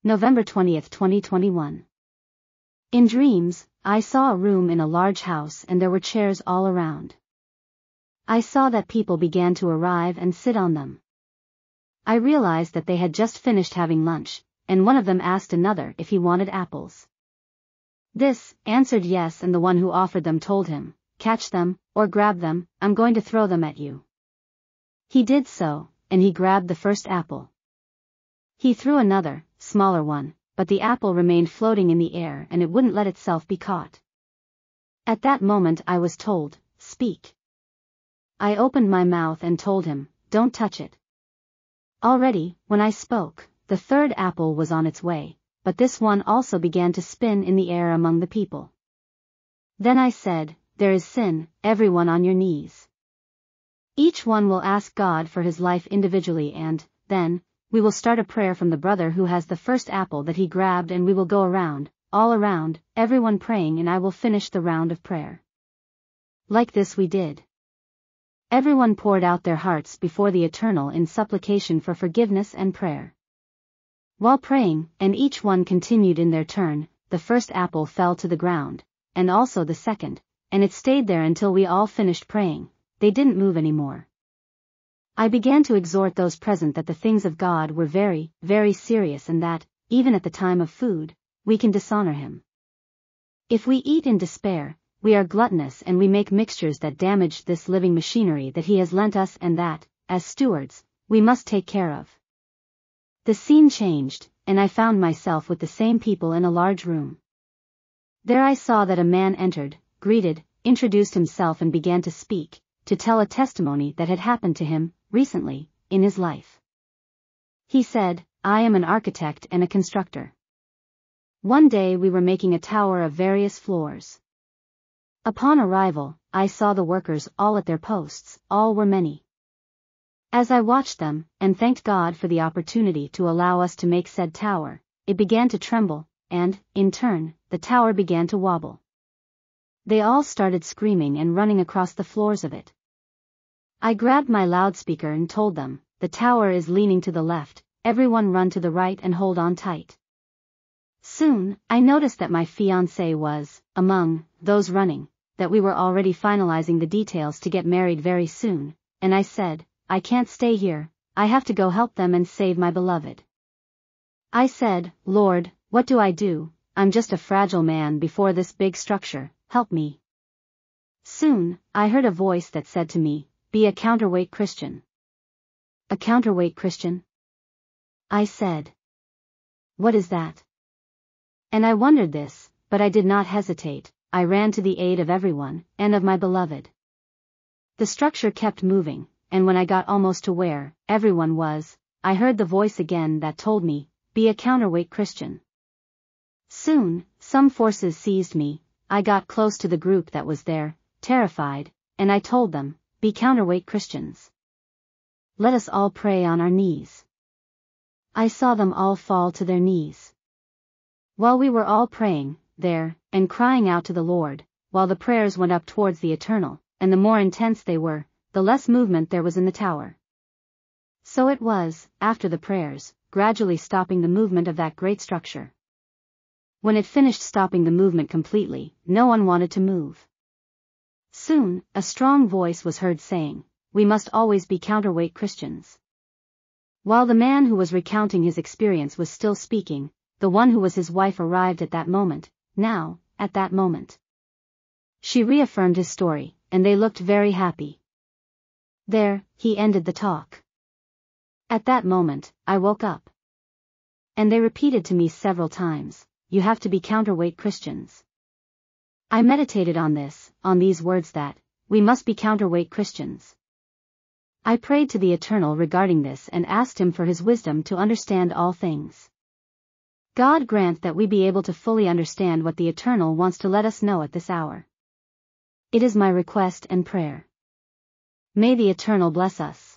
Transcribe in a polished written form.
November 20, 2021. In dreams, I saw a room in a large house and there were chairs all around. I saw that people began to arrive and sit on them. I realized that they had just finished having lunch, and one of them asked another if he wanted apples. This answered yes, and the one who offered them told him, "Catch them, or grab them, I'm going to throw them at you." He did so, and he grabbed the first apple. He threw another, smaller one, but the apple remained floating in the air and it wouldn't let itself be caught. At that moment I was told, "Speak." I opened my mouth and told him, "Don't touch it." Already, when I spoke, the third apple was on its way, but this one also began to spin in the air among the people. Then I said, "There is sin, everyone on your knees. Each one will ask God for his life individually and, then, we will start a prayer from the brother who has the first apple that he grabbed and we will go around, all around, everyone praying, and I will finish the round of prayer." Like this we did. Everyone poured out their hearts before the Eternal in supplication for forgiveness and prayer. While praying, and each one continued in their turn, the first apple fell to the ground, and also the second, and it stayed there until we all finished praying. They didn't move anymore. I began to exhort those present that the things of God were very, very serious and that, even at the time of food, we can dishonor him. If we eat in despair, we are gluttonous and we make mixtures that damage this living machinery that he has lent us and that, as stewards, we must take care of. The scene changed, and I found myself with the same people in a large room. There I saw that a man entered, greeted, introduced himself and began to speak, to tell a testimony that had happened to him, recently, in his life. He said, "I am an architect and a constructor. One day we were making a tower of various floors. Upon arrival, I saw the workers all at their posts, all were many. As I watched them, and thanked God for the opportunity to allow us to make said tower, it began to tremble, and, in turn, the tower began to wobble. They all started screaming and running across the floors of it. I grabbed my loudspeaker and told them, "The tower is leaning to the left, everyone run to the right and hold on tight." Soon, I noticed that my fiancé was, among, those running, that we were already finalizing the details to get married very soon, and I said, "I can't stay here, I have to go help them and save my beloved." I said, "Lord, what do? I'm just a fragile man before this big structure, help me." Soon, I heard a voice that said to me, "Be a counterweight Christian." A counterweight Christian? I said. What is that? And I wondered this, but I did not hesitate. I ran to the aid of everyone, and of my beloved. The structure kept moving, and when I got almost to where everyone was, I heard the voice again that told me, "Be a counterweight Christian." Soon, some forces seized me. I got close to the group that was there, terrified, and I told them, "Be counterweight Christians. Let us all pray on our knees." I saw them all fall to their knees. While we were all praying, there, and crying out to the Lord, while the prayers went up towards the Eternal, and the more intense they were, the less movement there was in the tower. So it was, after the prayers, gradually stopping the movement of that great structure. When it finished stopping the movement completely, no one wanted to move. Soon, a strong voice was heard saying, "We must always be counterweight Christians." While the man who was recounting his experience was still speaking, the one who was his wife arrived at that moment, at that moment. She reaffirmed his story, and they looked very happy. There, he ended the talk. At that moment, I woke up. And they repeated to me several times, "You have to be counterweight Christians." I meditated on these words that, we must be counterweight Christians. I prayed to the Eternal regarding this and asked him for his wisdom to understand all things. God grant that we be able to fully understand what the Eternal wants to let us know at this hour. It is my request and prayer. May the Eternal bless us.